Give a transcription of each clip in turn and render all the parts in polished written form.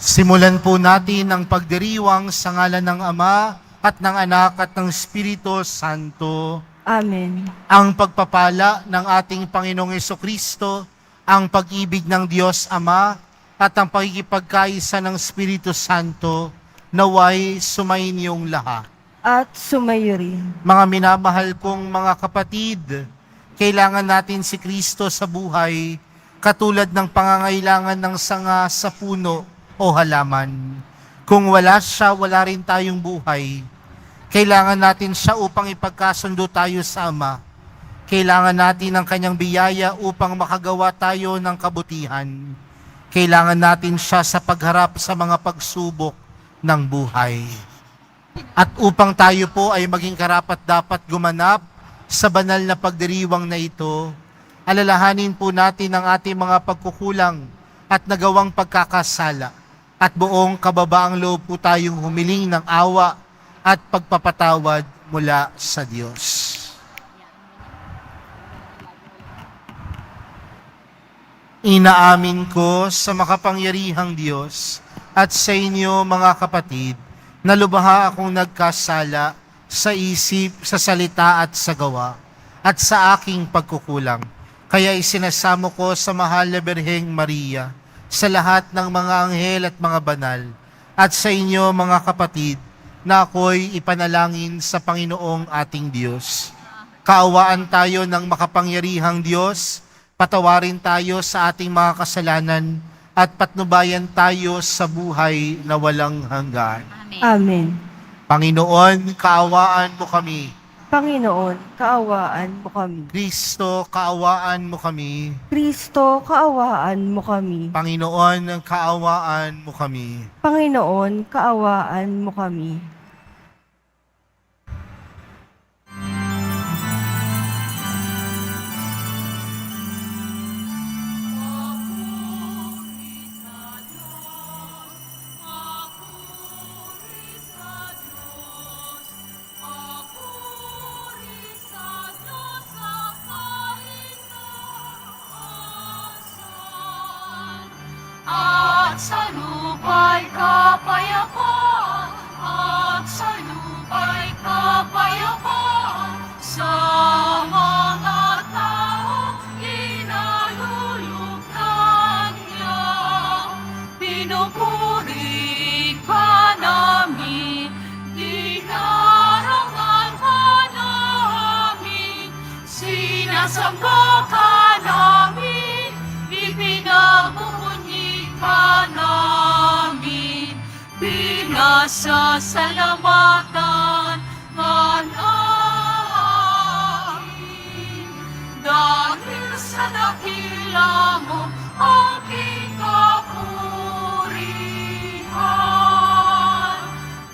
Simulan po natin ang pagdiriwang sa ngalan ng Ama at ng Anak at ng Espiritu Santo. Amen. Ang pagpapala ng ating Panginoong Jesucristo, ang pag-ibig ng Diyos Ama at ang pagkikipagkaisa ng Espiritu Santo naway sumainyong lahat. At sumayo rin. Mga minamahal kong mga kapatid, kailangan natin si Kristo sa buhay katulad ng pangangailangan ng sanga sa puno o halaman. Kung wala siya, wala rin tayong buhay. Kailangan natin siya upang ipagkasundo tayo sa Ama. Kailangan natin ang kanyang biyaya upang makagawa tayo ng kabutihan. Kailangan natin siya sa pagharap sa mga pagsubok ng buhay. At upang tayo po ay maging karapat-dapat gumanap sa banal na pagdiriwang na ito, alalahanin po natin ang ating mga pagkukulang at nagawang pagkakasala at buong kababaang loob po tayong humiling ng awa at pagpapatawad mula sa Diyos. Inaamin ko sa makapangyarihang Diyos at sa inyo mga kapatid na lubha akong nagkasala sa isip, sa salita at sa gawa at sa aking pagkukulang. Kaya isinasamo ko sa mahal na Birheng Maria, sa lahat ng mga anghel at mga banal, at sa inyo mga kapatid, na ako'y ipanalangin sa Panginoong ating Diyos. Kaawaan tayo ng makapangyarihang Diyos, patawarin tayo sa ating mga kasalanan, at patnubayan tayo sa buhay na walang hanggan. Amen. Panginoon, kaawaan mo kami. Panginoon, kaawaan mo kami. Kristo, kaawaan mo kami. Kristo, kaawaan mo kami. Panginoon, kaawaan mo kami. Panginoon, kaawaan mo kami. At sa lupa'y kapayapaan, at sa lupa'y kapayapaan, sa mga taong inalulugdan niya. Pinupuri ka namin, dinarangan ka namin, sinasamba ka namin, ipinagmumuni ka namin, pinasasalamatan ka namin. Dahil sa dakila mo, aking kapurihan,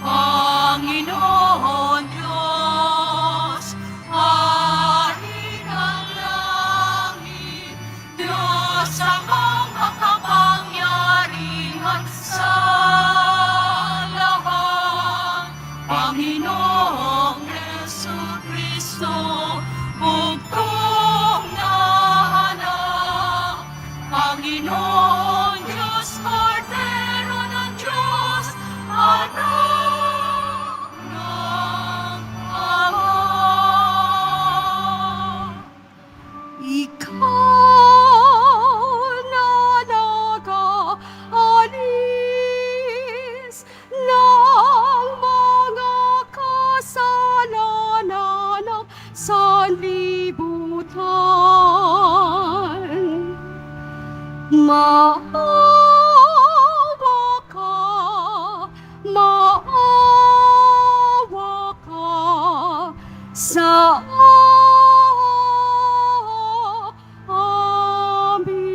Panginoon Diyos, Hari ng langit, Diyos sa mga kapangyarihan sa lahat. Panginoong Jesucristo, bugtong na anak. Panginoon Diyos, Kordero ng Diyos, anak ng Ama. Ikaw na nag-aalis ng mga kasalanan ng sanlibutan. Maawa ka sa amin.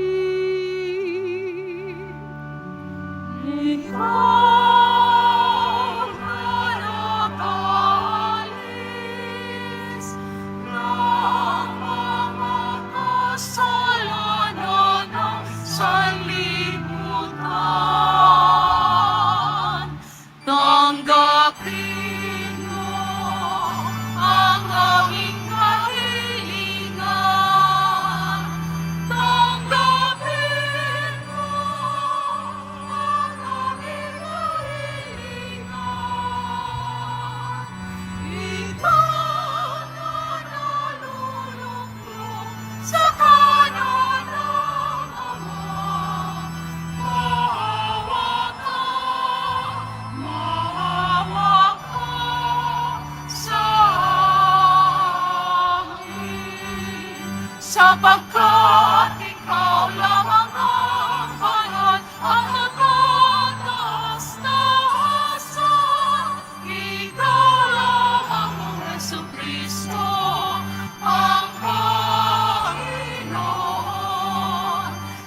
Ikaw na nag-aalis ng mga kasalanan ng sanlibutan. Tanggapin mo ang aming kahilingan. Tanggapin mo ang aming sapagkat ikaw lamang ang banal ang nakatataas-taasan. Ikaw lamang ang Jesucristo, ang Panginoon,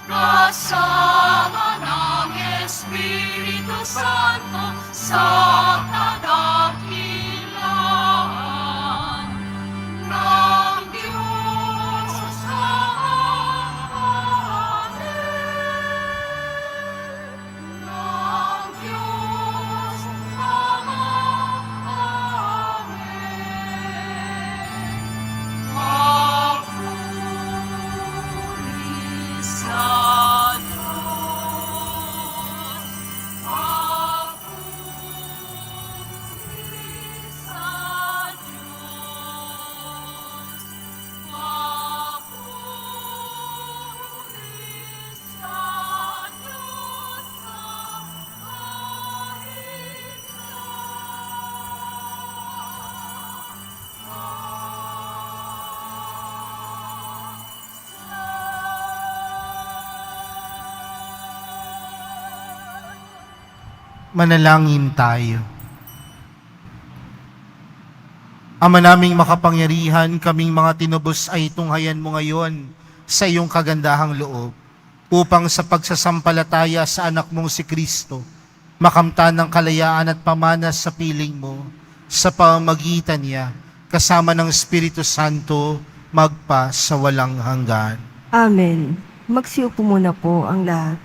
kasama ng Espiritu Santo sa kadakilaan ng Diyos Amen. Ng Diyos Amen. Papuri sa Diyos. Papuri sa Diyos. Papuri sa Diyos sa Manalangin tayo. Ama naming makapangyarihan, kaming mga tinubos ay tunghayan mo ngayon sa iyong kagandahang loob upang sa pagsasampalataya sa anak mong si Kristo, makamtan ng kalayaan at pamanas sa piling mo sa pamamagitan niya kasama ng Espiritu Santo magpa sa walang hanggan. Amen. Magsiupo muna po ang lahat.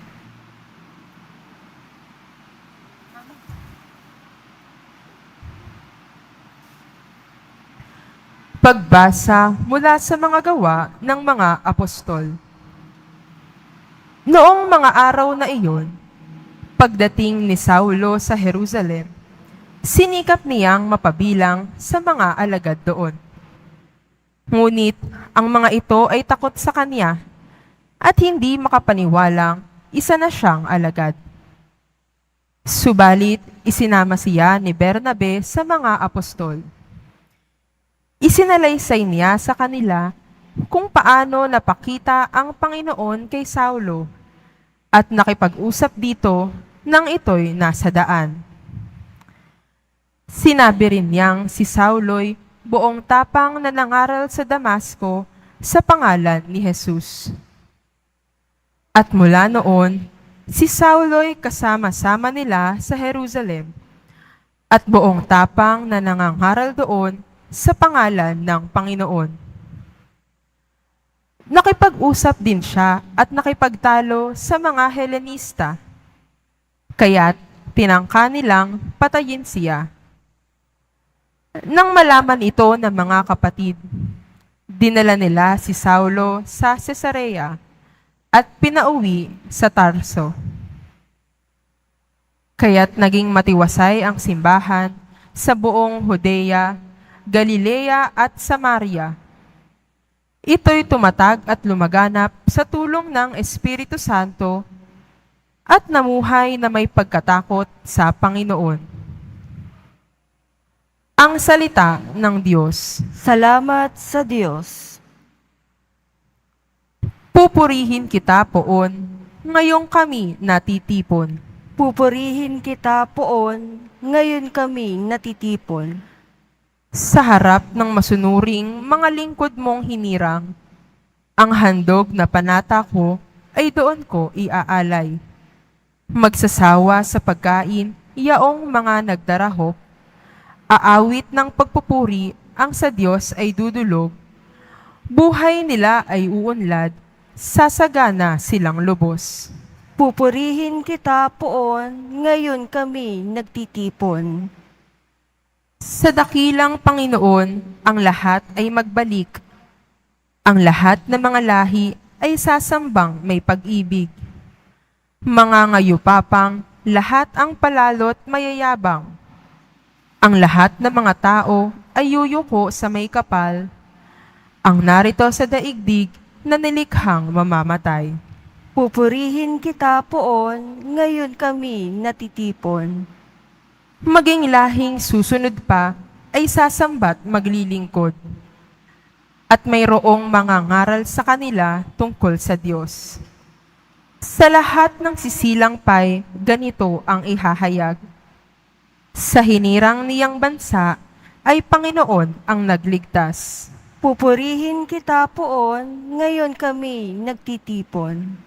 Pagbasa mula sa mga gawa ng mga apostol. Noong mga araw na iyon, pagdating ni Saulo sa Jerusalem, sinikap niyang mapabilang sa mga alagad doon. Ngunit ang mga ito ay takot sa kanya at hindi makapaniwalang isa na siyang alagad. Subalit isinama siya ni Bernabe sa mga apostol. Isinalaysay niya sa kanila kung paano napakita ang Panginoon kay Saulo at nakipag-usap dito nang ito'y nasa daan. Sinabi rin niyang si Saulo'y buong tapang na nangaral sa Damasco sa pangalan ni Jesus. At mula noon, si Saulo'y kasama-sama nila sa Jerusalem at buong tapang na nangangaral doon sa pangalan ng Panginoon. Nakipag-usap din siya at nakipagtalo sa mga Helenista, kaya't tinangka nilang patayin siya. Nang malaman ito ng mga kapatid, dinala nila si Saulo sa Cesarea at pinauwi sa Tarso. Kaya't naging matiwasay ang simbahan sa buong Judea, Galilea at Samaria. Ito'y tumatag at lumaganap sa tulong ng Espiritu Santo at namuhay na may pagkatakot sa Panginoon. Ang salita ng Diyos. Salamat sa Diyos. Pupurihin kita poon, ngayong kami natitipon. Pupurihin kita poon, ngayon kami natitipon. Sa harap ng masunuring mga lingkod mong hinirang, ang handog na panata ko ay doon ko iaalay. Magsasawa sa pagkain, yaong mga nagdarahop, aawit ng pagpupuri ang sa Diyos ay dudulog, buhay nila ay uunlad, sasagana silang lubos. Pupurihin kita poon, ngayon kami nagtitipon. Sa dakilang Panginoon, ang lahat ay magbalik. Ang lahat ng mga lahi ay sasambang may pag-ibig. Mga ngayupapang, lahat ang palalot mayayabang. Ang lahat ng mga tao ay yuyuko sa may kapal. Ang narito sa daigdig na nilikhang mamamatay. Pupurihin kita poon, ngayon kami natitipon. Maging lahing susunod pa ay sasambat maglilingkod. at mayroong mga ngaral sa kanila tungkol sa Diyos. Sa lahat ng sisilang pay, ganito ang ihahayag. Sa hinirang niyang bansa ay Panginoon ang nagligtas. Pupurihin kita poon, ngayon kami nagtitipon.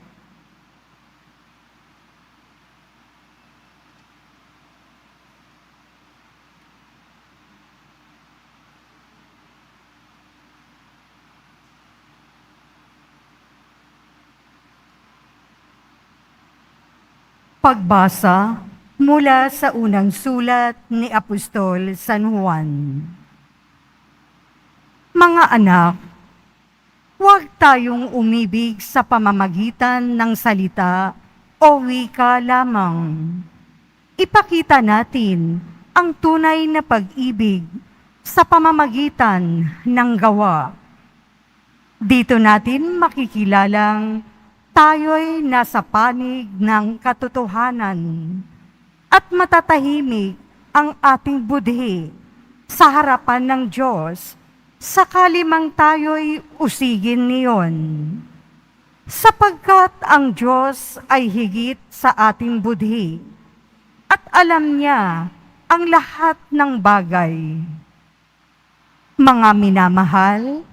Pagbasa mula sa unang sulat ni Apostol San Juan. Mga anak, huwag tayong umibig sa pamamagitan ng salita o wika lamang. Ipakita natin ang tunay na pag-ibig sa pamamagitan ng gawa. Dito natin makikilalang tayo'y nasa panig ng katotohanan at matatahimik ang ating budhi sa harapan ng Diyos sakali mang tayo'y usigin niyon. Sapagkat ang Diyos ay higit sa ating budhi at alam niya ang lahat ng bagay. Mga minamahal,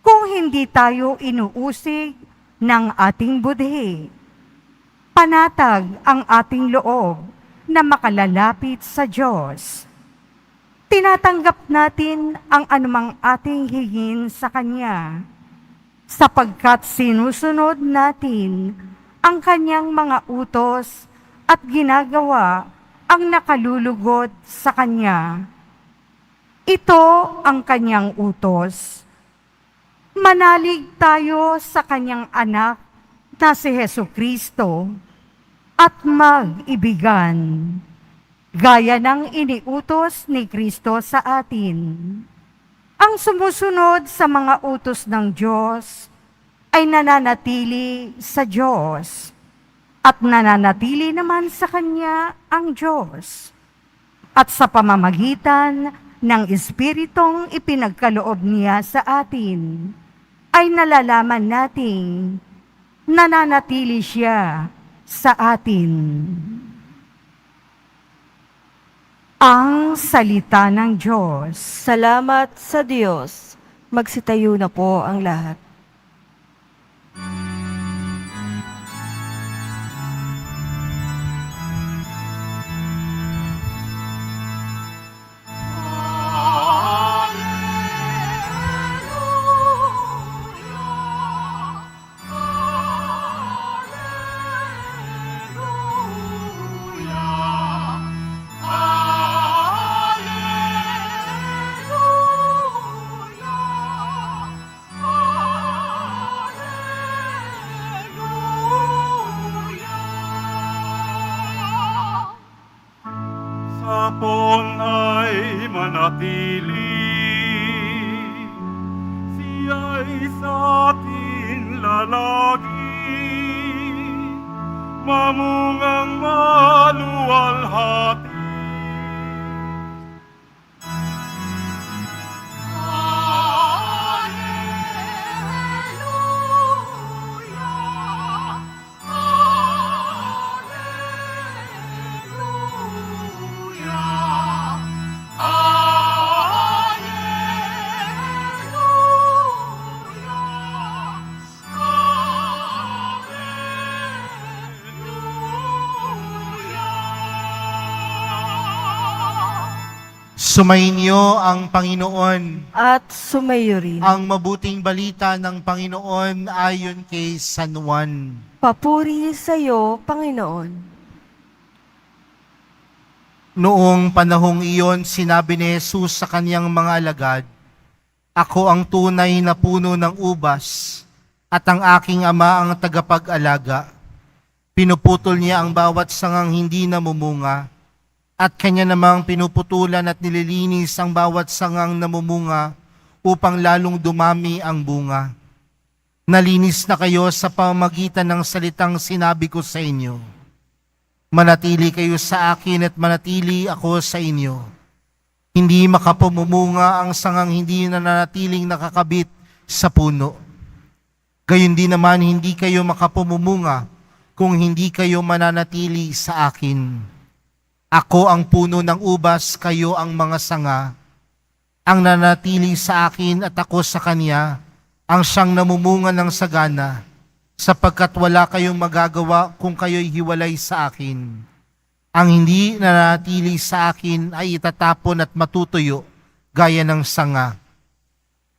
kung hindi tayo inuusig ng ating budhi, panatag ang ating loob na makalalapit sa Diyos. Tinatanggap natin ang anumang ating hingin sa Kanya, sapagkat sinusunod natin ang Kanyang mga utos at ginagawa ang nakalulugod sa Kanya. Ito ang Kanyang utos. Manalig tayo sa Kanyang anak na si Hesukristo at mag-ibigan, gaya ng iniutos ni Kristo sa atin. Ang sumusunod sa mga utos ng Diyos ay nananatili sa Diyos at nananatili naman sa Kanya ang Diyos. At sa pamamagitan ng Espiritong ipinagkaloob niya sa atin, ay nalalaman nating nananatili siya sa atin. Ang salita ng Diyos. Salamat sa Diyos. Magsitayo na po ang lahat. Sapon ay manatili, siya'y sa ating lalagi, mamungang maluwalhati. Sumainyo ang Panginoon. At sumayo rin. Ang mabuting balita ng Panginoon ayon kay San Juan. Papuri sa iyo, Panginoon. Noong panahong iyon, sinabi ni Jesus sa kanyang mga alagad, "Ako ang tunay na puno ng ubas, at ang aking ama ang tagapag-alaga. Pinuputol niya ang bawat sangang hindi namumunga, at kanya namang pinuputulan at nililinis ang bawat sangang namumunga upang lalong dumami ang bunga. Nalinis na kayo sa pamamagitan ng salitang sinabi ko sa inyo. Manatili kayo sa akin at manatili ako sa inyo. Hindi makapamumunga ang sangang hindi nananatiling nakakabit sa puno. Gayon din naman, hindi kayo makapumunga kung hindi kayo mananatili sa akin. Ako ang puno ng ubas, kayo ang mga sanga. Ang nanatili sa akin at ako sa kanya, ang siyang namumunga ng sagana, sapagkat wala kayong magagawa kung kayo'y hiwalay sa akin. Ang hindi nananatili sa akin ay itatapon at matutuyo, gaya ng sanga.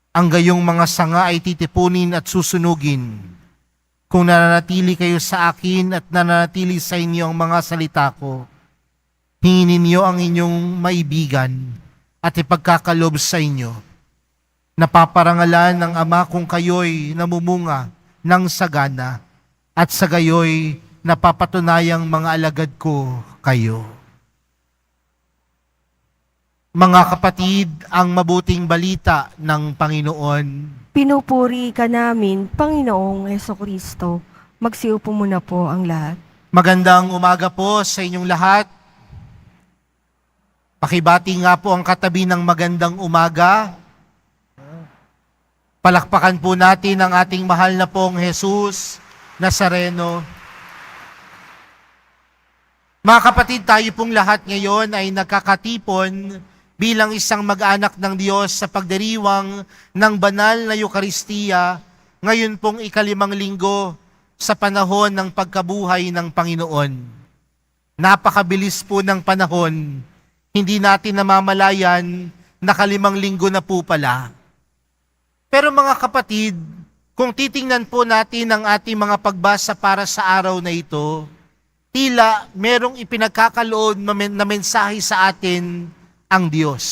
Ang gayong mga sanga ay titipunin at susunugin. Kung nananatili kayo sa akin at nananatili sa inyo ang mga salita ko, hingin ninyo ang inyong maibigan at ipagkakalob sa inyo. Napaparangalan ng Ama kung kayo'y namumunga ng sagana at sa gayo'y napapatunayang mga alagad ko kayo. Mga kapatid, ang mabuting balita ng Panginoon. Pinupuri ka namin, Panginoong Hesukristo. Magsiupo muna po ang lahat. Magandang umaga po sa inyong lahat. Pakibati nga po ang katabi ng magandang umaga. Palakpakan po natin ang ating mahal na pong Jesus Nazareno. Mga kapatid, tayo pong lahat ngayon ay nagkakatipon bilang isang mag-anak ng Diyos sa pagdiriwang ng banal na Eukaristiya, ngayon pong ikalimang linggo sa panahon ng pagkabuhay ng Panginoon. Napakabilis po ng panahon, hindi natin namamalayan na kalimang linggo na po pala. Pero mga kapatid, kung titingnan po natin ang ating mga pagbasa para sa araw na ito, tila merong ipinagkakaloon na mensahe sa atin ang Diyos.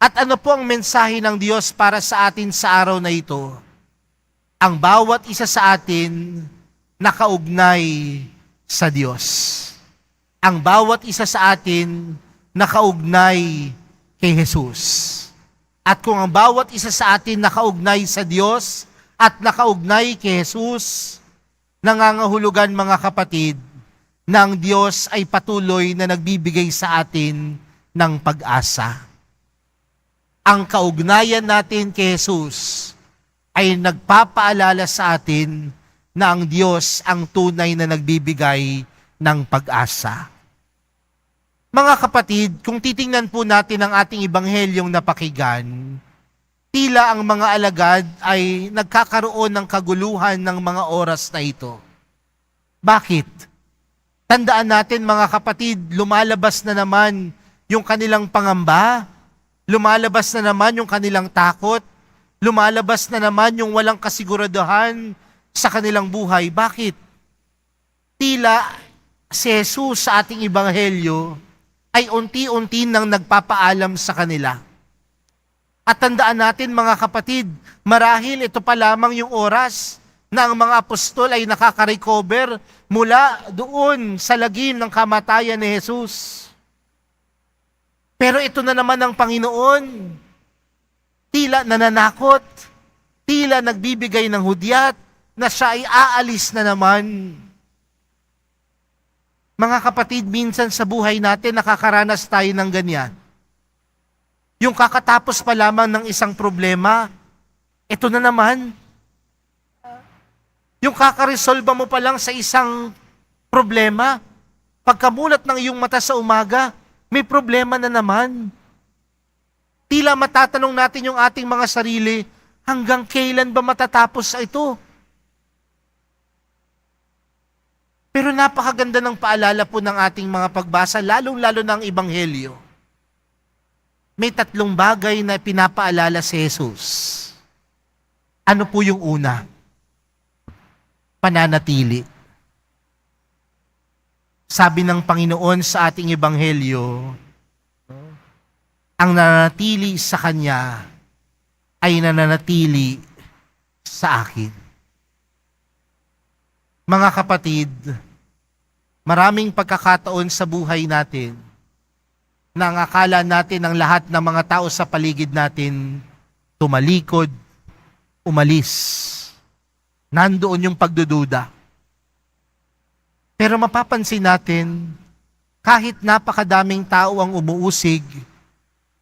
At ano po ang mensahe ng Diyos para sa atin sa araw na ito? Ang bawat isa sa atin nakaugnay sa Diyos. Ang bawat isa sa atin nakaugnay kay Jesus. At kung ang bawat isa sa atin nakaugnay sa Diyos at nakaugnay kay Jesus, nangangahulugan mga kapatid, na ang Diyos ay patuloy na nagbibigay sa atin ng pag-asa. Ang kaugnayan natin kay Jesus ay nagpapaalala sa atin na ang Diyos ang tunay na nagbibigay ng pag-asa. Mga kapatid, kung titingnan po natin ang ating ibanghelyong napakinggan, tila ang mga alagad ay nagkakaroon ng kaguluhan ng mga oras na ito. Bakit? Tandaan natin mga kapatid, lumalabas na naman yung kanilang pangamba, lumalabas na naman yung kanilang takot, lumalabas na naman yung walang kasiguraduhan sa kanilang buhay. Bakit? Tila si Jesus sa ating ibanghelyo ay unti-unti nang nagpapaalam sa kanila. At tandaan natin mga kapatid, marahil ito pa lamang yung oras na ang mga apostol ay nakaka-recover mula doon sa lagim ng kamatayan ni Jesus. Pero ito na naman ang Panginoon, tila nananakot, tila nagbibigay ng hudyat na siya ay aalis na naman. Mga kapatid, minsan sa buhay natin nakakaranas tayo ng ganyan. Yung kakatapos pa lamang ng isang problema, ito na naman. Yung kakaresolba mo pa lang sa isang problema, pagkamulat ng iyong mata sa umaga, may problema na naman. Tila matatanong natin yung ating mga sarili, hanggang kailan ba matatapos ito? Pero napakaganda ng paalala po ng ating mga pagbasa, lalong-lalo ng Ebanghelyo. May tatlong bagay na pinapaalala si Jesus. Ano po yung una? Pananatili. Sabi ng Panginoon sa ating Ebanghelyo, ang nananatili sa Kanya ay nananatili sa akin. Mga kapatid, maraming pagkakataon sa buhay natin na ang akala natin ang lahat ng mga tao sa paligid natin tumalikod, umalis. Nandoon yung pagdududa. Pero mapapansin natin, kahit napakadaming tao ang umuusig,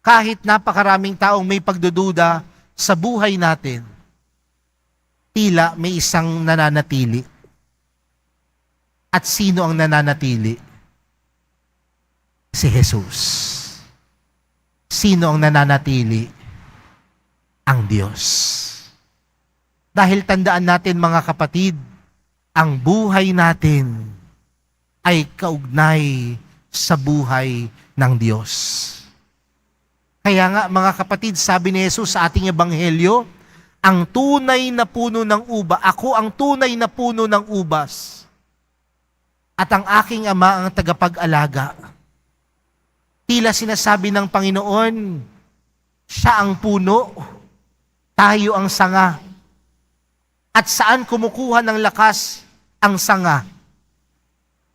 kahit napakaraming taong may pagdududa sa buhay natin, tila may isang nananatili. At sino ang nananatili? Si Jesus. Sino ang nananatili? Ang Diyos. Dahil tandaan natin mga kapatid, ang buhay natin ay kaugnay sa buhay ng Diyos. Kaya nga mga kapatid, sabi ni Jesus sa ating ebanghelyo, ang tunay na puno ng uba, ako ang tunay na puno ng ubas, at ang aking ama ang tagapag-alaga. Tila sinasabi ng Panginoon, siya ang puno, tayo ang sanga. At saan kumukuha ng lakas ang sanga?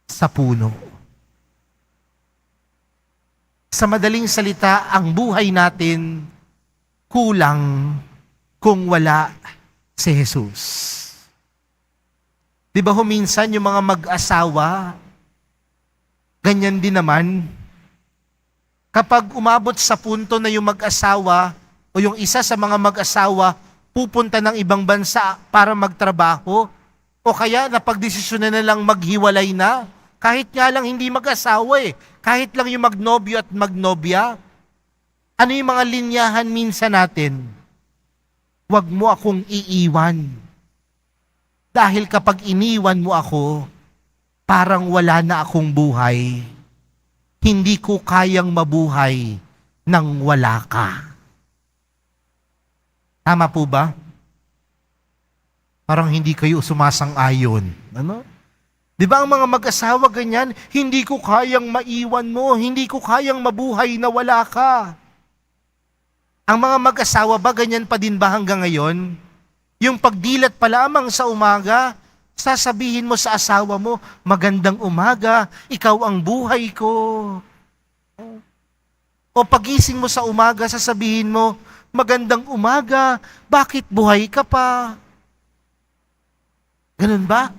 Sa puno. Sa madaling salita, ang buhay natin kulang kung wala si Jesus. Di ba minsan yung mga mag-asawa, ganyan din naman. Kapag umabot sa punto na yung mag-asawa o yung isa sa mga mag-asawa pupunta ng ibang bansa para magtrabaho, o kaya napagdesisyon na lang maghiwalay na, kahit nga lang hindi mag-asawa kahit lang yung magnobyo at magnobya. Ano yung mga linyahan minsan natin? Huwag mo akong iiwan. Dahil kapag iniwan mo ako, parang wala na akong buhay. Hindi ko kayang mabuhay nang wala ka. Tama po ba? Parang hindi kayo sumasang-ayon. Ano? Di ba ang mga mag-asawa ganyan, hindi ko kayang maiwan mo, hindi ko kayang mabuhay na wala ka. Ang mga mag-asawa ba ganyan pa din ba hanggang ngayon? Yung pagdilat pa lamang sa umaga, sasabihin mo sa asawa mo, magandang umaga, ikaw ang buhay ko. O pagising mo sa umaga, sasabihin mo, magandang umaga, bakit buhay ka pa? Ganun ba?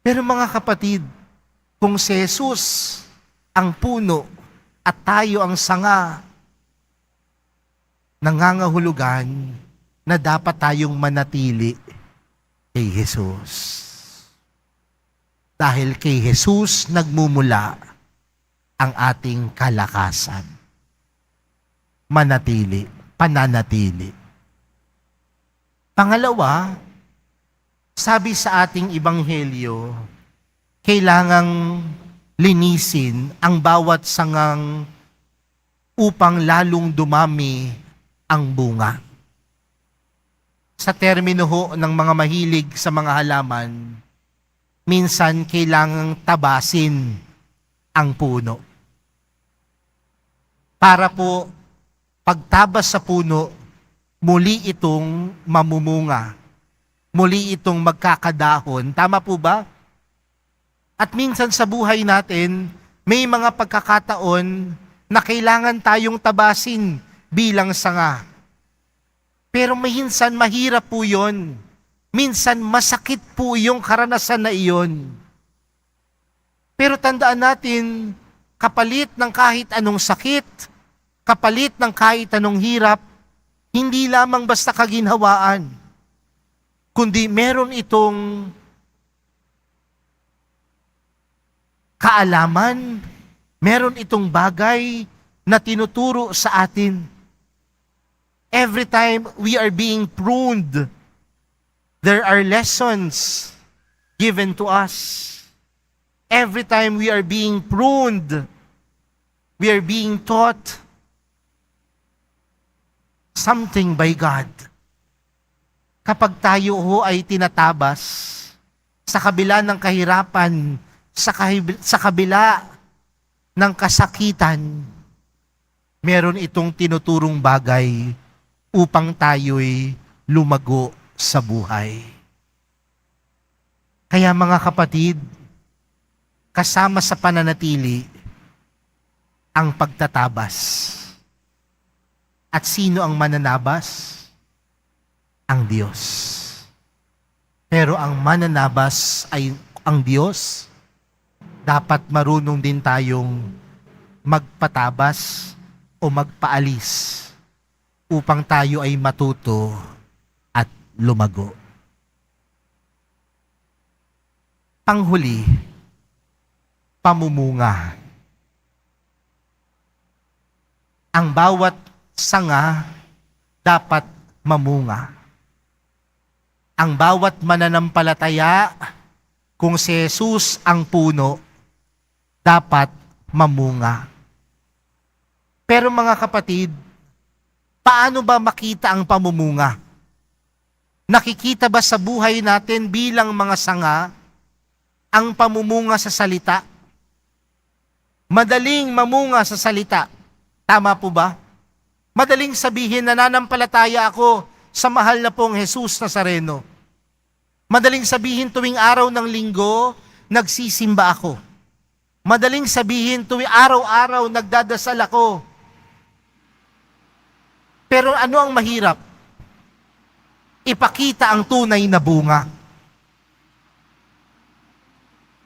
Pero mga kapatid, kung si Jesus ang puno at tayo ang sanga, nangangahulugan na dapat tayong manatili kay Jesus. Dahil kay Jesus nagmumula ang ating kalakasan. Manatili, pananatili. Pangalawa, sabi sa ating ebanghelyo, kailangang linisin ang bawat sangang upang lalong dumami ang bunga. Sa termino ho ng mga mahilig sa mga halaman, minsan kailangang tabasin ang puno. Para po pagtabas sa puno, muli itong mamumunga. Muli itong magkakadahon. Tama po ba? At minsan sa buhay natin, may mga pagkakataon na kailangan tayong tabasin bilang sanga. Pero minsan mahirap po yun. Minsan masakit po yung karanasan na iyon. Pero tandaan natin, kapalit ng kahit anong sakit, kapalit ng kahit anong hirap, hindi lamang basta kaginhawaan, kundi meron itong kaalaman, meron itong bagay na tinuturo sa atin. Every time we are being pruned, there are lessons given to us. Every time we are being pruned, we are being taught something by God. Kapag tayo ho ay tinatabas sa kabila ng kahirapan, sa kabila ng kasakitan, meron itong tinuturong bagay upang tayo'y lumago sa buhay. Kaya mga kapatid, kasama sa pananatili ang pagtatabas. At sino ang mananabas? Ang Diyos. Pero ang mananabas ay ang Diyos. Dapat marunong din tayong magpatabas o magpaalis upang tayo ay matuto lumago. Panghuli, pamumunga. Ang bawat sanga dapat mamunga. Ang bawat mananampalataya, kung si Jesus ang puno, dapat mamunga. Pero mga kapatid, paano ba makita ang pamumunga? Nakikita ba sa buhay natin bilang mga sanga ang pamumunga sa salita? Madaling mamunga sa salita. Tama po ba? Madaling sabihin nananampalataya ako sa mahal na pong Jesus Nazareno. Madaling sabihin tuwing araw ng linggo, nagsisimba ako. Madaling sabihin tuwing araw-araw nagdadasal ako. Pero ano ang mahirap? Ipakita ang tunay na bunga.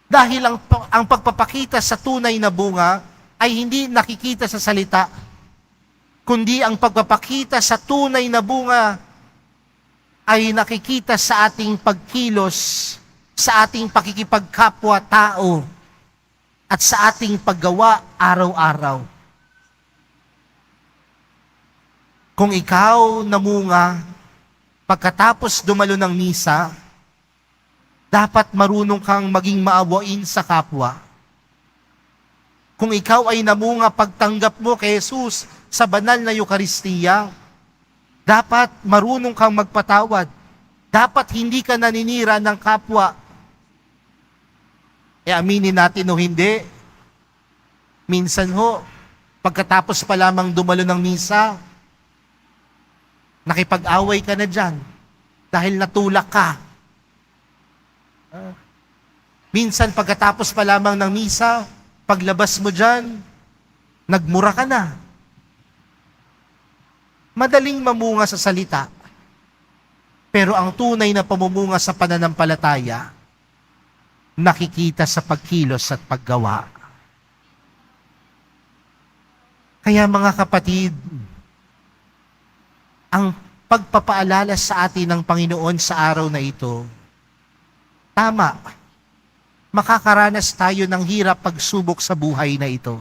Dahil ang pagpapakita sa tunay na bunga ay hindi nakikita sa salita, kundi ang pagpapakita sa tunay na bunga ay nakikita sa ating pagkilos, sa ating pakikipagkapwa-tao, at sa ating paggawa araw-araw. Kung ikaw namunga, pagkatapos dumalo ng misa, dapat marunong kang maging maawain sa kapwa. Kung ikaw ay namunga pagtanggap mo kay Jesus sa banal na Eukaristiya, dapat marunong kang magpatawad. Dapat hindi ka naninira ng kapwa. Aminin natin o hindi, minsan ho, pagkatapos pa lamang dumalo ng misa, nakipag-away ka na dyan dahil natulak ka. Minsan pagkatapos pa lamang ng misa, paglabas mo dyan, nagmura ka na. Madaling mamunga sa salita, pero ang tunay na pamumunga sa pananampalataya, nakikita sa pagkilos at paggawa. Kaya mga kapatid, ang pagpapaalala sa atin ng Panginoon sa araw na ito, tama, makakaranas tayo ng hirap pagsubok sa buhay na ito.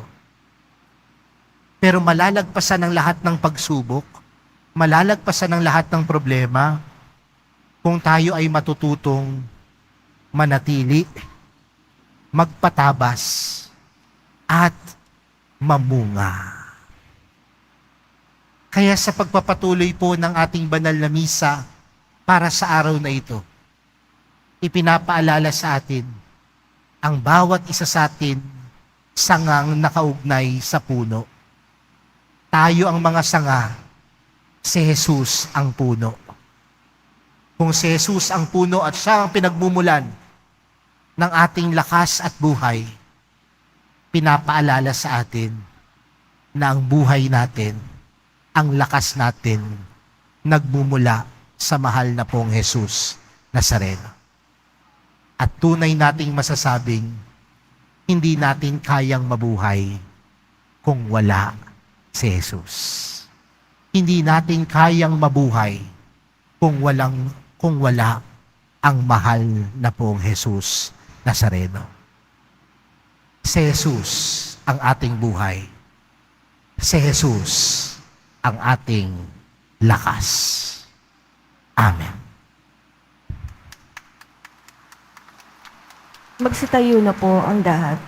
Pero malalagpasan ang lahat ng pagsubok, malalagpasan ang lahat ng problema, kung tayo ay matututong manatili, magpatabas, at mamunga. Kaya sa pagpapatuloy po ng ating banal na misa para sa araw na ito, ipinapaalala sa atin ang bawat isa sa atin sangang nakaugnay sa puno. Tayo ang mga sanga, si Jesus ang puno. Kung si Jesus ang puno at siya ang pinagmumulan ng ating lakas at buhay, pinapaalala sa atin na ang buhay natin, ang lakas natin, nagmumula sa mahal na pong Jesus Nazareno. At tunay nating masasabing, hindi natin kayang mabuhay kung wala si Jesus. Hindi natin kayang mabuhay kung wala ang mahal na pong Jesus Nazareno. Si Jesus ang ating buhay. Si Jesus ang ating lakas. Amen. Magsitayo na po ang lahat.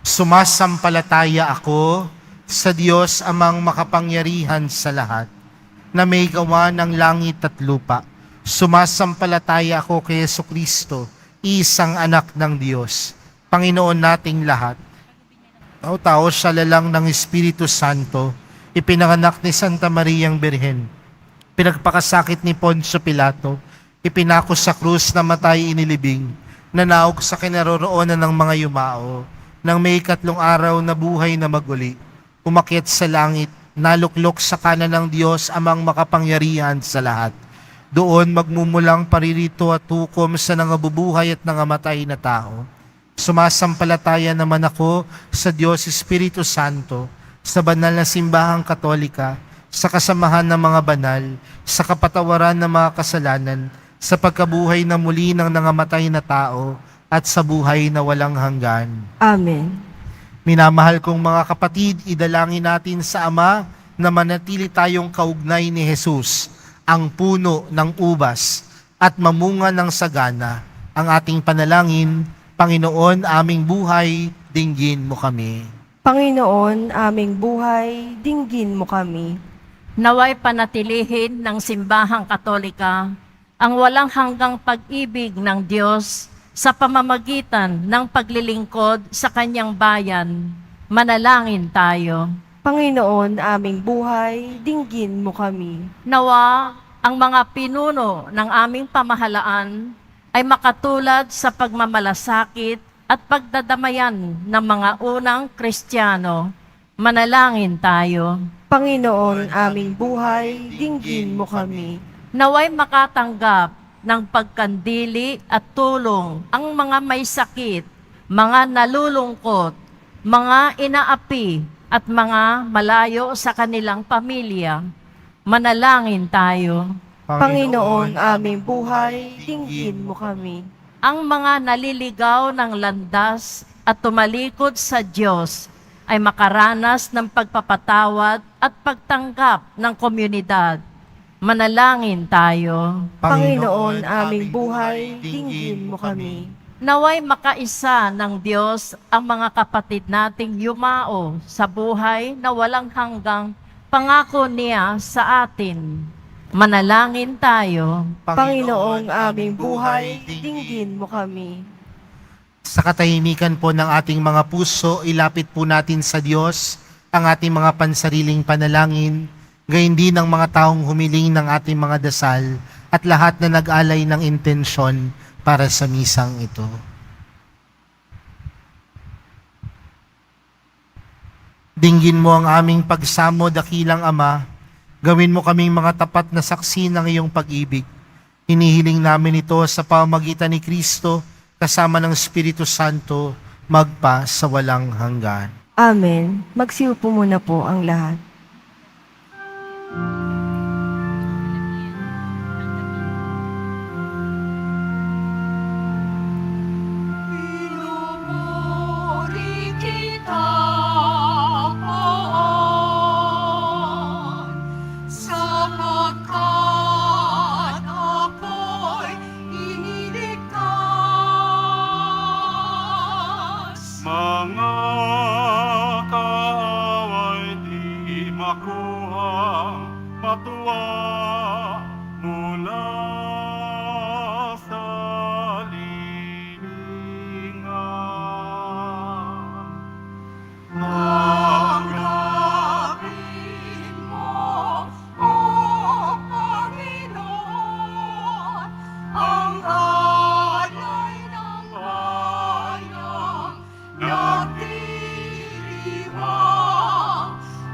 Sumasampalataya ako sa Diyos amang makapangyarihan sa lahat, na may gawa ng langit at lupa. Sumasampalataya ako kay Jesucristo, isang anak ng Diyos, Panginoon nating lahat. Tao siya lalang ng Espiritu Santo, ipinanganak ni Santa Mariang Birhen, pinagpakasakit ni Poncio Pilato, ipinako sa krus na matay inilibing, nanaog sa kinaroroonan ng mga yumao, nang may 3 araw na buhay na maguli, umakyat sa langit, naluklok sa kanan ng Diyos amang makapangyarihan sa lahat. Doon magmumulang paririto at hukom sa nangabubuhay at nangamatay na tao. Sumasampalataya naman ako sa Diyos Espiritu Santo, sa banal na simbahang Katolika, sa kasamahan ng mga banal, sa kapatawaran ng mga kasalanan, sa pagkabuhay na muli ng nangamatay na tao, at sa buhay na walang hanggan. Amen. Minamahal kong mga kapatid, idalangin natin sa Ama na manatili tayong kaugnay ni Jesus, ang puno ng ubas at mamunga ng sagana. Ang ating panalangin, Panginoon, aming buhay, dinggin mo kami. Panginoon, aming buhay, dinggin mo kami. Naway panatilihin ng Simbahang Katolika ang walang hanggang pag-ibig ng Diyos sa pamamagitan ng paglilingkod sa kanyang bayan. Manalangin tayo. Panginoon, aming buhay, dinggin mo kami. Nawa ang mga pinuno ng aming pamahalaan ay makatulad sa pagmamalasakit at pagdadamayan ng mga unang Kristiyano. Manalangin tayo. Panginoon, aming buhay, dinggin mo kami. Naway makatanggap ng pagkandili at tulong ang mga may sakit, mga nalulungkot, mga inaapi at mga malayo sa kanilang pamilya. Manalangin tayo. Panginoon, aming buhay, dinggin mo kami. Ang mga naliligaw ng landas at tumalikod sa Diyos ay makaranas ng pagpapatawad at pagtanggap ng komunidad. Manalangin tayo. Panginoon, aming buhay, dinggin mo kami. Naway makaisa ng Diyos ang mga kapatid nating yumao sa buhay na walang hanggang pangako niya sa atin. Manalangin tayo. Panginoon, aming buhay, dinggin mo kami. Sa katahimikan po ng ating mga puso, ilapit po natin sa Diyos ang ating mga pansariling panalangin, gayon din ang mga taong humiling ng ating mga dasal at lahat na nag-alay ng intensyon para sa misang ito. Dinggin mo ang aming pagsamo, dakilang Ama. Gawin mo kaming mga tapat na saksi ng iyong pag-ibig. Hinihiling namin ito sa pamamagitan ni Kristo kasama ng Espiritu Santo magpa sa walang hanggan. Amen. Magsiupo muna po ang lahat. Pinupuri kita, Poon, sapagkat ako'y iniligtas. Mga kaaway di makuha matuwa mula sa libingan. Tanggapin mo, O Panginoon, ang alay ng bayang nagdiriwang.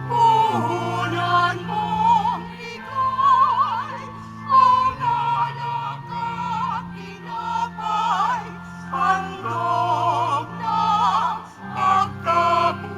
Puhunan mong ligay ang alak at tinapay, handog ng pagkabuhay.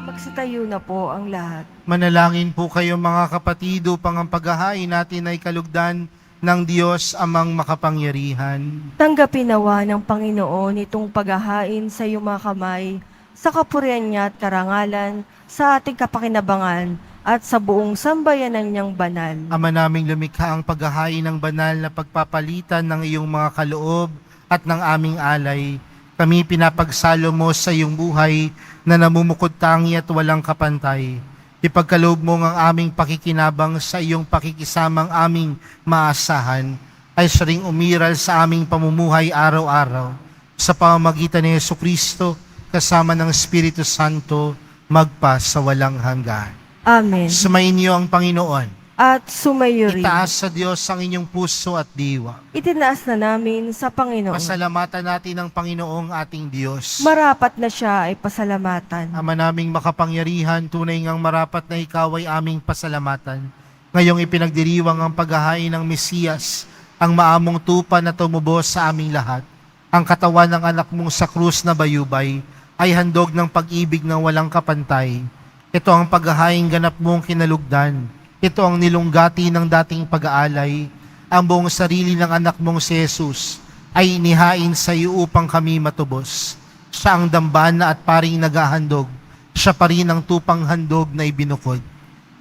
Magsitayo na po ang lahat. Manalangin po kayo mga kapatid upang ang paghahain natin ay kalugdan ng Diyos amang makapangyarihan. Tanggapin nawa ng Panginoon itong paghahain sa iyong mga kamay, sa kapurihan niya at karangalan, sa ating kapakinabangan, at sa buong sambayanan niyang banal. Ama naming lumikha ang paghahain ng banal na pagpapalitan ng iyong mga kaloob at ng aming alay. Kami pinapagsalo mo sa iyong buhay na namumukod tangi at walang kapantay. Ipagkaloob mo ang aming pakikinabang sa iyong pakikisamang aming maasahan ay siya ring umiral sa aming pamumuhay araw-araw. Sa pamamagitan ni Jesucristo kasama ng Espiritu Santo magpa sa walang hanggan. Amen. Sumayin niyo ang Panginoon. At sumayo rin. Itaas sa Diyos ang inyong puso at diwa. Itinaas na namin sa Panginoon. Pasalamatan natin ang Panginoong ating Diyos. Marapat na siya ay pasalamatan. Ama naming makapangyarihan, tunay ngang marapat na ikaw ay aming pasalamatan. Ngayong ipinagdiriwang ang paghahain ng Mesiyas, ang maamong tupa na tumubos sa aming lahat, ang katawan ng anak mong sa krus na bayubay, ay handog ng pag-ibig ng walang kapantay. Ito ang paghahaing ganap mong kinalugdan. Ito ang nilunggati ng dating pag-aalay. Ang buong sarili ng anak mong si Jesus ay inihain sa iyo upang kami matubos. Siya ang dambana at paring naghahandog. Siya pa rin ang tupang handog na ibinukod.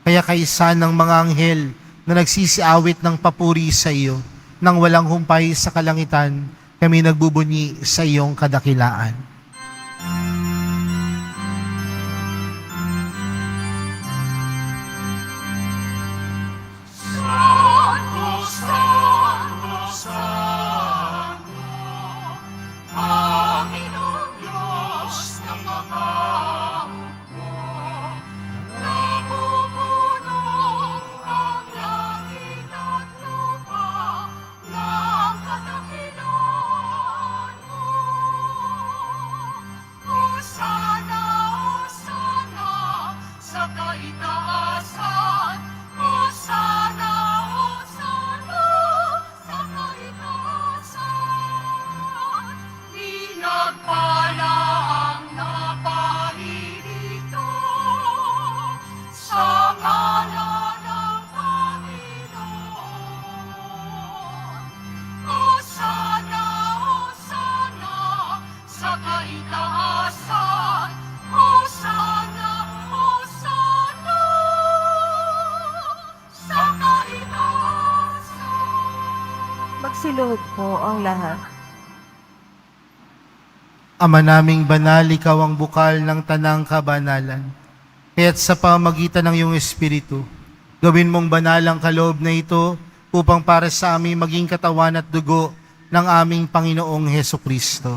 Kaya kaisa ng mga anghel na nagsisiawit ng papuri sa iyo, nang walang humpay sa kalangitan, kami nagbubunyi sa iyong kadakilaan. Santo, Santo, Santo, Panginoong Diyos ng mga hukbo, napupuno ang langit at lupa ng kadakilaan mo. Hosana, Hosana, sa kaitaasan. Hosana, Hosana, sa kaitaasan. Pinagpala ang naparirito sa ngalan ng Panginoon. Hosana, Hosana, sa kaitaasan. Hosana, Hosana, sa kaitaasan. Magsiluhod po ang lahat. Ama naming banal, ikaw ang bukal ng tanang kabanalan. Kaya't sa pamagitan ng iyong Espiritu, gawin mong banal ang kaloob na ito upang para sa aming maging katawan at dugo ng aming Panginoong Heso Kristo.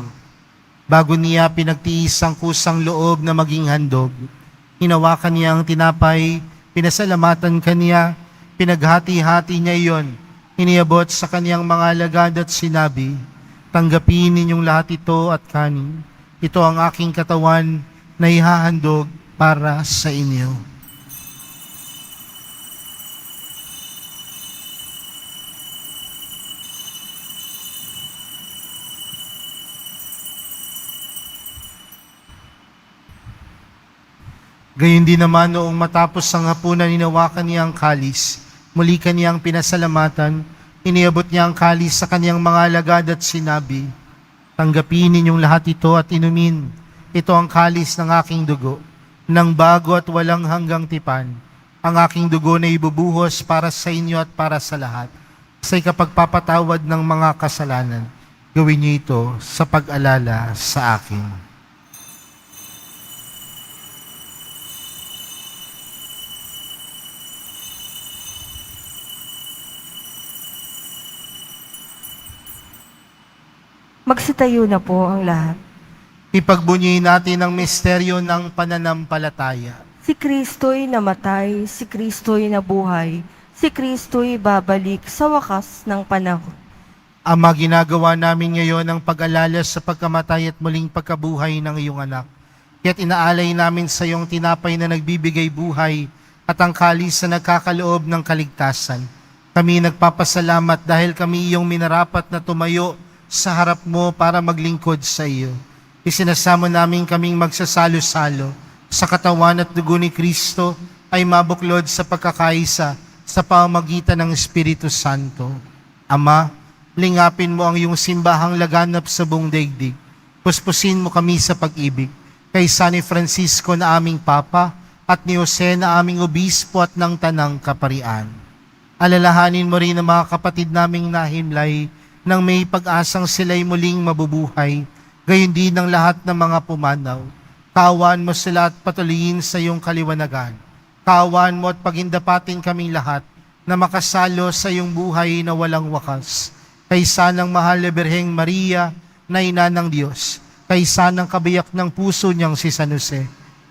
Bago niya pinagtiis ang kusang loob na maging handog, hinawakan niya ang tinapay, pinasalamatan kaniya, pinaghati-hati niya iyon, iniabot sa kaniyang mga alagad at sinabi, tanggapin ninyong lahat ito at kanin. Ito ang aking katawan na ihahandog para sa inyo. Gayon din naman noong matapos ang hapunan, hinawakan niya ang kalis. Muli kaniyang pinasalamatan, iniabot niya ang kalis sa kaniyang mga alagad at sinabi, tanggapin ninyong lahat ito at inumin. Ito ang kalis ng aking dugo, ng bago at walang hanggang tipan. Ang aking dugo na ibubuhos para sa inyo at para sa lahat, sa ikapagpapatawad ng mga kasalanan. Gawin niyo ito sa pag-alala sa akin. Magsitayo na po ang lahat. Ipagbunyi natin ang misteryo ng pananampalataya. Si Kristo'y namatay, si Kristo'y nabuhay, si Kristo'y babalik sa wakas ng panahon. Ama, ginagawa namin ngayon ang pag-alala sa pagkamatay at muling pagkabuhay ng iyong anak. Kaya't inaalay namin sa iyong tinapay na nagbibigay buhay at ang kalis na nagkakaloob ng kaligtasan. Kami nagpapasalamat dahil kami iyong minarapat na tumayo sa harap mo para maglingkod sa iyo. Isinasamo namin kaming magsasalo-salo sa katawan at dugo ni Kristo ay mabuklod sa pagkakaisa sa pamamagitan ng Espiritu Santo. Ama, lingapin mo ang iyong simbahang laganap sa buong daigdig. Puspusin mo kami sa pag-ibig kay San Francisco na aming Papa at ni Jose na aming Obispo at ng Tanang Kaparian. Alalahanin mo rin ang mga kapatid naming nahimlay nang may pag-asang sila'y muling mabubuhay, gayon din ng lahat ng mga pumanaw. Kaawaan mo sila at patuloyin sa iyong kaliwanagan. Kaawaan mo at pagindapatin kaming lahat na makasalo sa iyong buhay na walang wakas. Kaysa ng mahal na Birheng Maria na ina ng Diyos, kaysa ng kabiyak ng puso niyang si San Jose,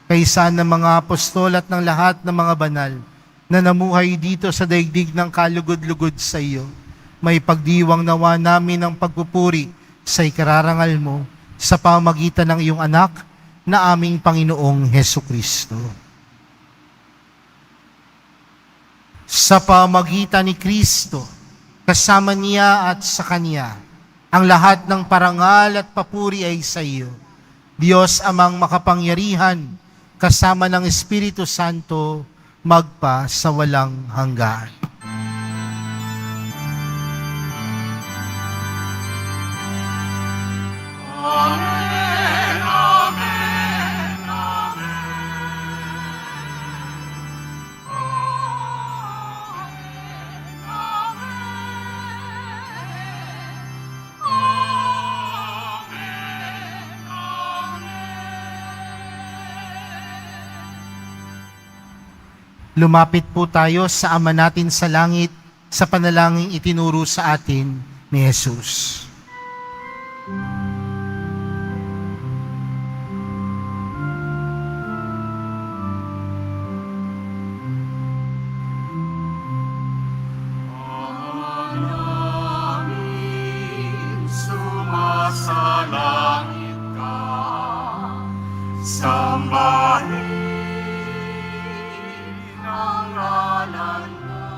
kaysa ng mga apostol at ng lahat ng mga banal na namuhay dito sa daigdig ng kalugod-lugod sa iyo. May pagdiwang nawa namin ang pagpupuri sa ikararangal mo sa pamagitan ng iyong anak na aming Panginoong Heso Kristo. Sa pamagitan ni Kristo, kasama niya at sa Kanya, ang lahat ng parangal at papuri ay sa iyo. Diyos amang makapangyarihan, kasama ng Espiritu Santo, magpa sa walang hanggan. Amen, amen, amen. Lumapit po tayo sa Ama natin sa langit sa panalangin itinuro sa atin ni Jesus. Sumasalangit ka, sambahin ang ngalan mo,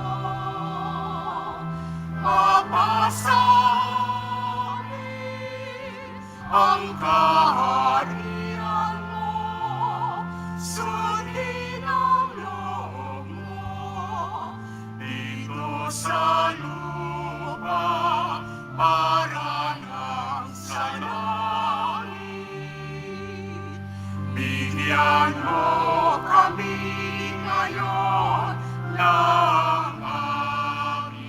mapasamin ang kaharian mo, sundin ang loob mo, dito sa lupa, para ng sa langit. Bigyan mo kami ngayon ng aming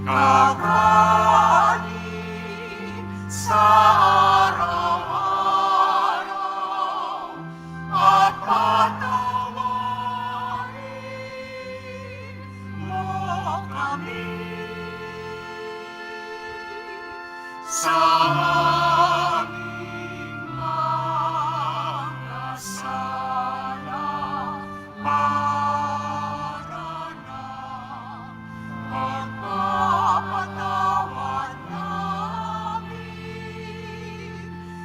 kakanin sa araw-araw at patawarin mo kami sa aming mga sala para na pagpapatawad namin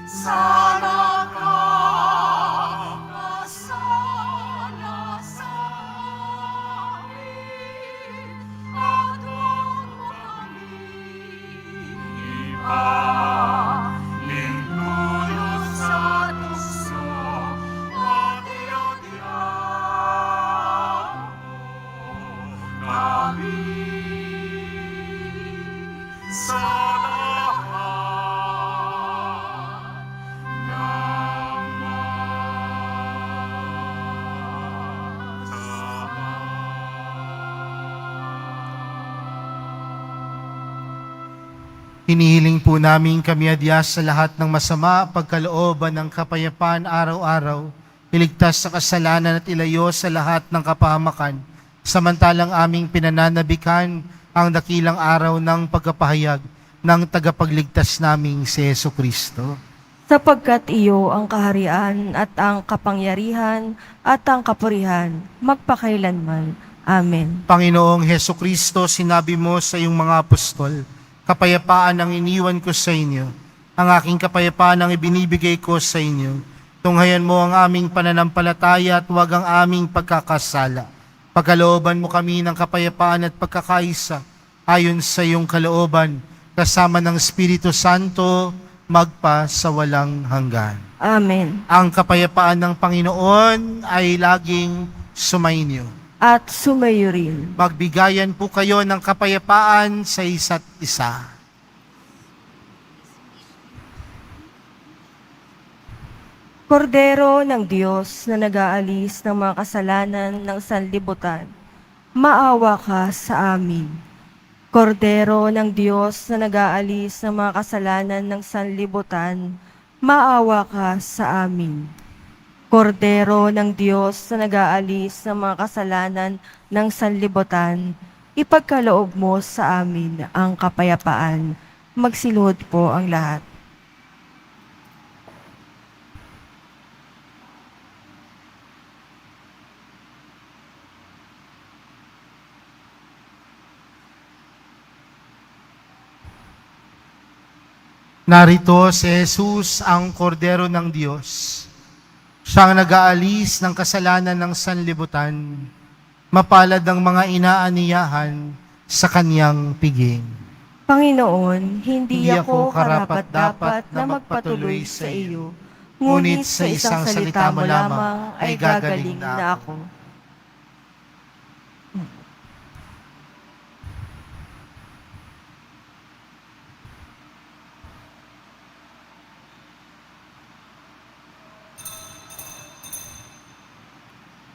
sa nakakasala sa amin at huwag mo kami Lindulot sa tukso at iadya mo kami sa lahat ng Hinihiling po namin kami adyas sa lahat ng masama, pagkalooban ng kapayapaan araw-araw, iligtas sa kasalanan at ilayo sa lahat ng kapahamakan, samantalang aming pinananabikan ang dakilang araw ng pagkapahayag ng tagapagligtas naming si Jesucristo. Sapagkat iyo ang kaharian at ang kapangyarihan at ang kapurihan, magpakailanman. Amen. Panginoong Jesucristo, sinabi mo sa iyong mga apostol, kapayapaan ang iniwan ko sa inyo, ang aking kapayapaan ang ibinibigay ko sa inyo. Tunghayan mo ang aming pananampalataya at huwag ang aming pagkakasala. Pagkalooban mo kami ng kapayapaan at pagkakaisa, ayon sa iyong kalooban, kasama ng Espiritu Santo, magpa sa walang hanggan. Amen. Ang kapayapaan ng Panginoon ay laging sumainyo. At sumayo rin. Magbigayan po kayo ng kapayapaan sa isa't isa. Kordero ng Diyos na nag-aalis ng mga kasalanan ng sanlibutan, maawa ka sa amin. Kordero ng Diyos na nag-aalis ng mga kasalanan ng sanlibutan, maawa ka sa amin. Kordero ng Diyos na nag-aalis ng mga kasalanan ng sanlibutan, ipagkaloob mo sa amin ang kapayapaan. Magsiluhod po ang lahat. Narito si Jesus, ang kordero ng Diyos. Siyang nag-aalis ng kasalanan ng sanlibutan, mapalad ang mga inaaniyahan sa kanyang piging. Panginoon, hindi Hindi ako ako karapat-dapat karapat-dapat na magpatuloy sa iyo, ngunit sa isang salita mo lamang ay gagaling na ako.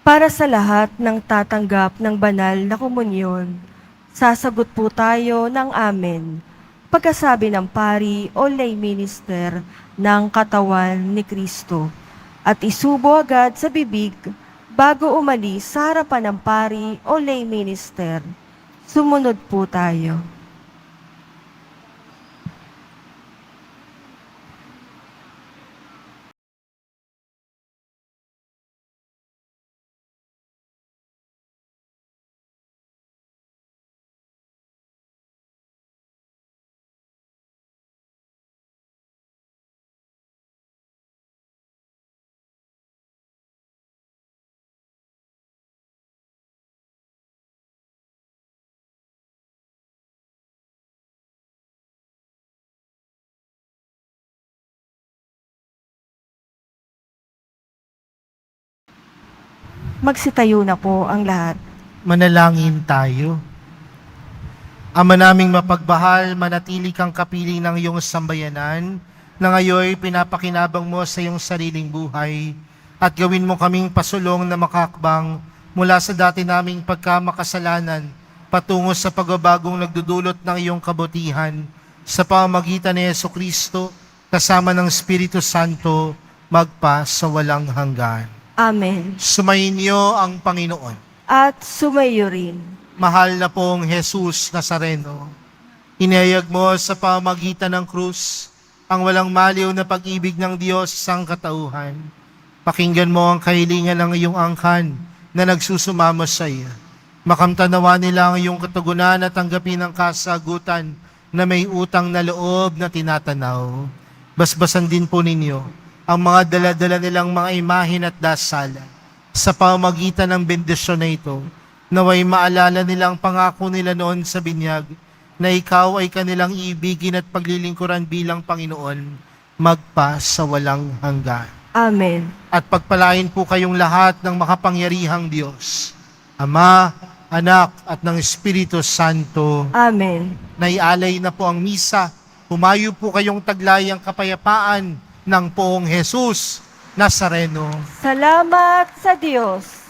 Para sa lahat ng tatanggap ng banal na komunyon, sasagot po tayo ng amen. Pagkasabi ng pari o lay minister ng katawan ni Kristo at isubo agad sa bibig bago umalis sa harapan ng pari o lay minister. Sumunod po tayo. Magsitayo na po ang lahat. Manalangin tayo. Ama naming mapagmahal, manatili kang kapiling ng iyong sambayanan na ngayon pinapakinabang mo sa iyong sariling buhay at gawin mo kaming pasulong na makakbang mula sa dati naming pagkamakasalanan patungo sa pagbabagong nagdudulot ng iyong kabutihan sa pamamagitan ni Jesucristo kasama ng Espiritu Santo magpa sa walang hanggan. Amen. Sumayin niyo ang Panginoon. At sumayo rin. Mahal na pong Jesus Nazareno, inayag mo sa pamamagitan ng krus ang walang maliw na pag-ibig ng Diyos sa sangkatauhan. Pakinggan mo ang kahilingan ng iyong angkan na nagsusumamo sa iyo. Makamtanawa nila ang iyong katugunan at tanggapin ang kasagutan na may utang na loob na tinatanaw. Basbasan din po ninyo ang mga dala-dala nilang mga imahin at dasal. Sa pamamagitan ng bendisyon na ito, naway maalala nilang pangako nila noon sa binyag na ikaw ay kanilang ibigin at paglilingkuran bilang Panginoon magpa sa walang hanggan. Amen. At pagpalain po kayong lahat ng makapangyarihang Diyos, Ama, Anak at ng Espiritu Santo. Amen. Naialay na po ang misa. Humayo po kayong taglayang kapayapaan ng Poong Jesus Nazareno. Salamat sa Diyos.